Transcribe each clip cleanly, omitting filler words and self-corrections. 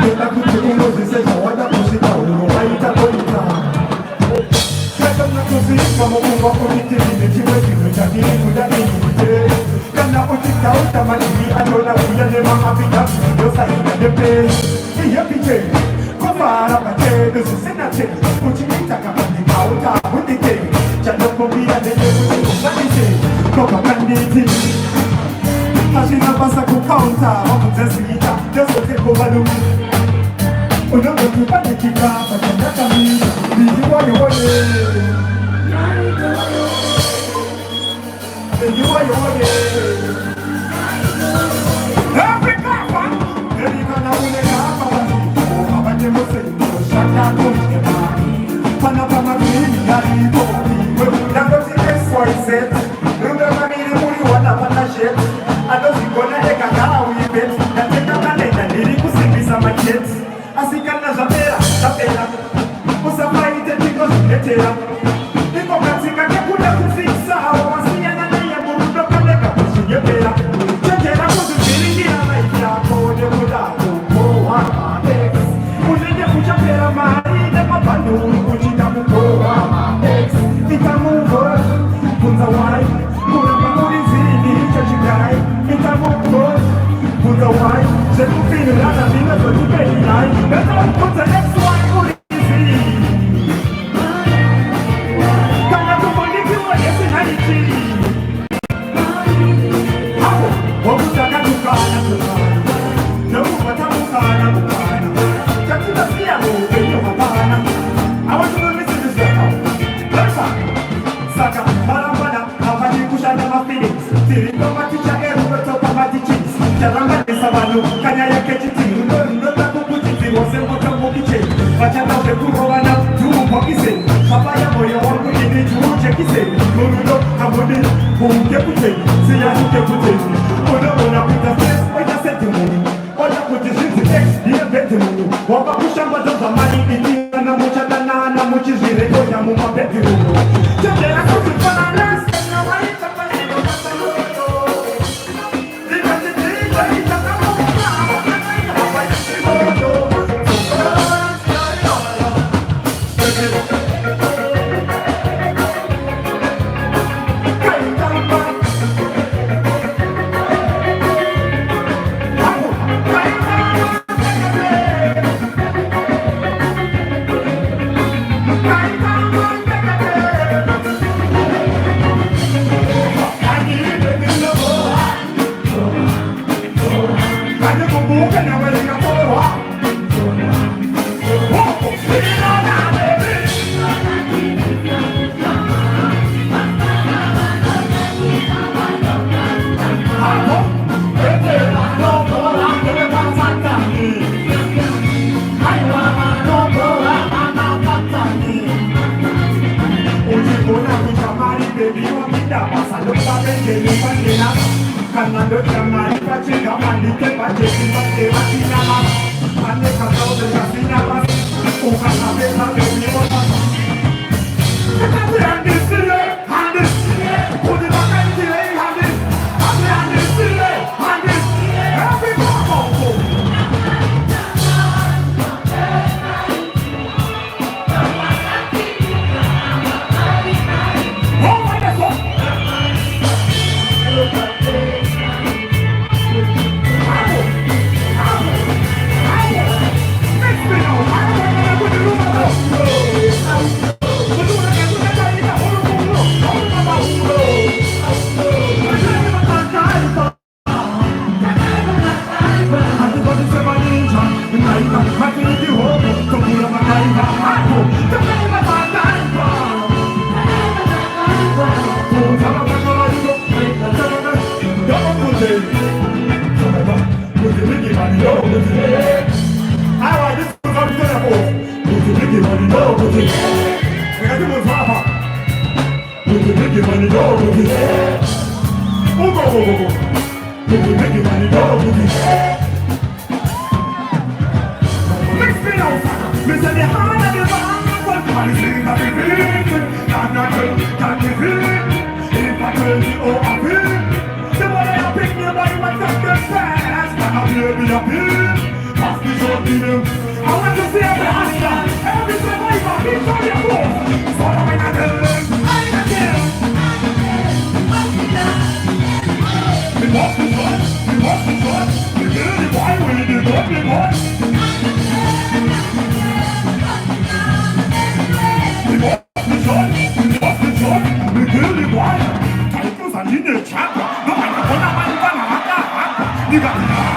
Tena kutukumuzisha wadakushika uruwaita koita Kata mnakuzika mwakumba kunikini Chiwe kinu chakini kudani mute Kana utika utamadini Anola uyane maapita Yosa ina depe Iya piche Kufara pate Dusu senate Kuchimita kapani Kauta hundike Chano kumbia Nene kuchikumbanise Koka kanditi Hashina basa kukaunta Wakutesita Yoso teko balu Unamukubali kika Pachanyaka mi Biji wale wale Biji wale wale Afrika fan Erika na ule na hapa wasi Mabanje mose Shaka kumchema Panapa magini Yari topi Nangozi XYZ Rumba mamiri muri wana panashet Adozi kona eka na uibet Nateka manena niri kusibisa machet Asikana zapera, zapera Usafaite tiko zinetera Niko katika kekuna kufiksa Wasiya na naya murudo kaleka kusinyepera Chakera kuzukiringira maisha Kode kuda kukoa ma-ex Unende kuchapera maharine mapandu Kuchita kukoa ma-ex Ita move on, kunza wai Kuramba kurizini, chachikai Ita move on, kunza wai Zetu finu lana vina zotu pei nai Beto kunza next one kurizini Kana kumoniki wa yesi haiti Hapo, wakutaka tukana tukana Na kupata mukana mukana Chakula siya mukenyo hapana I want you to listen to this record Listen Saka, barambana, hapati kushana mafeelings Tiringo maticha eru wetoka matichis Charanga nisabanu, kanya yake chiti Ndo kukutiti, wose moto mukiche Wachana ukekuro wana, juu mwakise Papaya moyo wangu ini juu chekise Nurudo, hamudi, kuke kute Siya kuke kute Ona pita stress, oja seti muni Oja kutishizi X, diye beti muni Wapa kushamba za zamani Itina na muchadana na muchizire Oja muma beti muni Chakera kutufana nasi Na waita pasino kata luto Dikati tiko itaka muka Wapa yasimoto Pass the want to see every hustler, every survivor, keep on your move. So I'm in a girl, I'm a girl. We must be short, we must be short. We do the boy, we do the boy. We must be short, we must be short. We do the boy. Titles are in the chapter. No matter what I'm going to do, you got the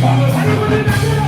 Come on,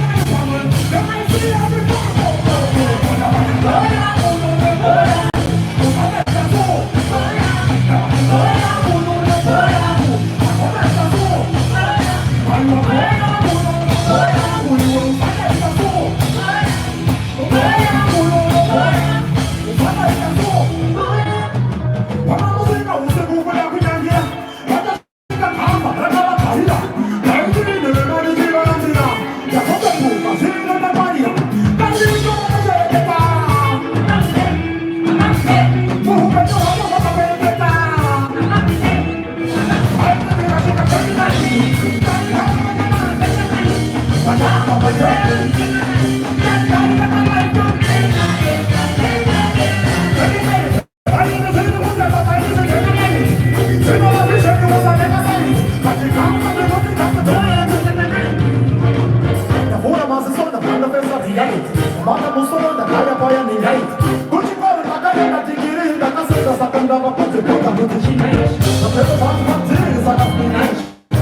sigaret. Bana musonda kaya boya ni right. Kuchikora takaya katikiri ndakaseka sakanda vakuti kuta kuti chinai. Napeto vantu vatiri sakafinai.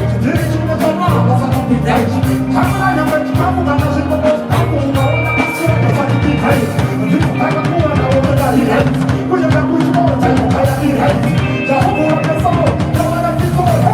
Chitiri chine chomama sakafinai. Chamanya mechikapu kana zvikopo zvikapu ukaona kasira kasakipikai. Ndikutaka kuwa naona dai right. Kucheka kuchikora chaimo kaya ni right. Chahukura pesamo chawana chikora.